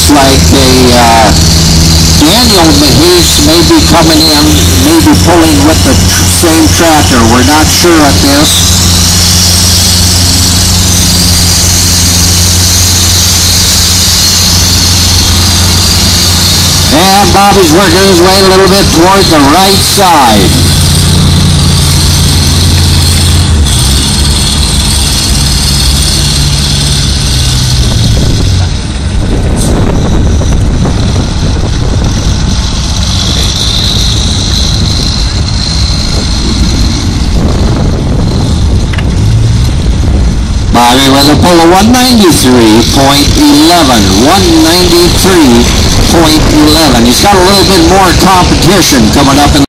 looks like Daniel Mahis may be coming in, maybe pulling with the same tractor. We're not sure at this. And Bobby's working his way a little bit toward the right side. Bobby with a pull of 193.11. 193.11. He's got a little bit more competition coming up in